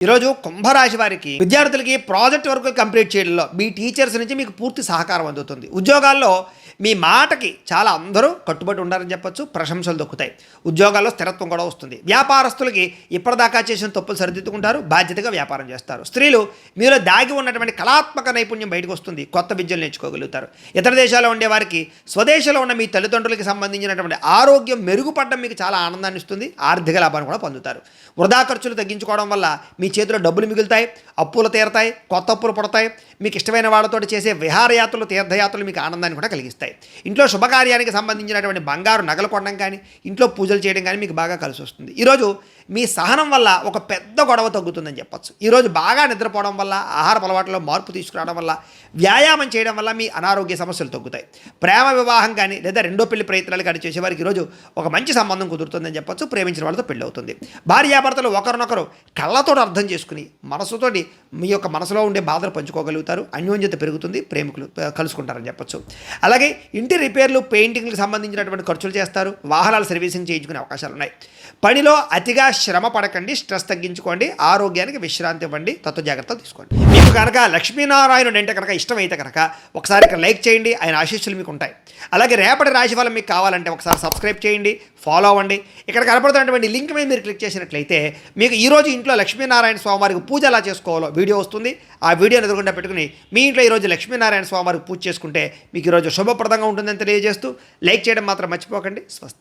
ఈరోజు కుంభరాశి వారికి విద్యార్థులకి ప్రాజెక్ట్ వర్క్ కంప్లీట్ చేయడంలో మీ టీచర్స్ నుంచి మీకు పూర్తి సహకారం అందుతుంది. ఉద్యోగాల్లో మీ మాటకి చాలా అందరూ కట్టుబడి ఉండాలని చెప్పొచ్చు. ప్రశంసలు దొక్కుతాయి. ఉద్యోగాల్లో స్థిరత్వం కూడా వస్తుంది. వ్యాపారస్తులకి ఇప్పటిదాకా చేసిన తప్పులు సరిదిద్దుకుంటారు. బాధ్యతగా వ్యాపారం చేస్తారు. స్త్రీలు మీలో దాగి ఉన్నటువంటి కళాత్మక నైపుణ్యం బయటకు వస్తుంది. కొత్త విద్యలు నేర్చుకోగలుగుతారు. ఇతర దేశాల్లో ఉండే వారికి స్వదేశంలో ఉన్న మీ తల్లిదండ్రులకి సంబంధించినటువంటి ఆరోగ్యం మెరుగుపడడం మీకు చాలా ఆనందాన్ని ఇస్తుంది. ఆర్థిక లాభాన్ని కూడా పొందుతారు. వృధా ఖర్చులు తగ్గించుకోవడం వల్ల మీ చేతిలో డబ్బులు మిగులుతాయి. అప్పులు తీరతాయి. కొత్త అప్పులు పడతాయి. మీకు ఇష్టమైన వాళ్ళతో చేసే విహారయాత్రలు, తీర్థయాత్రలు మీకు ఆనందాన్ని కూడా కలిగిస్తాయి. ఇంట్లో శుభకార్యానికి సంబంధించినటువంటి బంగారు నగలు కొనడం కానీ, ఇంట్లో పూజలు చేయడం కానీ మీకు బాగా కలిసి వస్తుంది. ఈరోజు మీ సహనం వల్ల ఒక పెద్ద గొడవ తగ్గుతుందని చెప్పచ్చు. ఈరోజు బాగా నిద్రపోవడం వల్ల, ఆహార అలవాట్లలో మార్పు తీసుకురావడం వల్ల, వ్యాయామం చేయడం వల్ల మీ అనారోగ్య సమస్యలు తగ్గుతాయి. ప్రేమ వివాహం కానీ లేదా రెండో పెళ్లి ప్రయత్నాలు కానీ చేసేవారికి ఈరోజు ఒక మంచి సంబంధం కుదురుతుందని చెప్పచ్చు. ప్రేమించిన వాళ్ళతో పెళ్ళి అవుతుంది. భార్యాభర్తలు ఒకరినొకరు కళ్ళతో అర్థం చేసుకుని మనసుతోటి మీ యొక్క మనసులో ఉండే బాధలు పంచుకోగలుగుతారు. అన్యోన్యత పెరుగుతుంది. ప్రేమికులు కలుసుకుంటారని చెప్పచ్చు. అలాగే ఇంటి రిపేర్లు, పెయింటింగ్లకు సంబంధించినటువంటి ఖర్చులు చేస్తారు. వాహనాల సర్వీసింగ్ చేయించుకునే అవకాశాలు ఉన్నాయి. పనిలో అతిగా శ్రమ పడకండి. స్ట్రెస్ తగ్గించుకోండి. ఆరోగ్యానికి విశ్రాంతి ఇవ్వండి. తత్వ జాగ్రత్తలు తీసుకోండి. మీకు కనుక లక్ష్మీనారాయణుడు అంటే కనుక ఇష్టమైతే కనుక ఒకసారి ఇక్కడ లైక్ చేయండి. ఆయన ఆశీస్సులు మీకు ఉంటాయి. అలాగే రేపటి రాశిఫలం మీకు కావాలంటే ఒకసారి సబ్స్క్రైబ్ చేయండి, ఫాలో అవ్వండి. ఇక్కడ కనపడుతున్నటువంటి లింక్ మీద మీరు క్లిక్ చేసినట్లయితే మీకు ఈరోజు ఇంట్లో లక్ష్మీనారాయణ స్వామివారికి పూజ ఎలా చేసుకోవాలో వీడియో వస్తుంది. ఆ వీడియోని ఎదురుకుండా పెట్టుకుని మీ ఇంట్లో ఈరోజు లక్ష్మీనారాయణ స్వామివారికి పూజ చేసుకుంటే మీకు ఈరోజు శుభప్రదంగా ఉంటుందని తెలియజేస్తూ లైక్ చేయడం మాత్రం మర్చిపోకండి. స్వస్తి.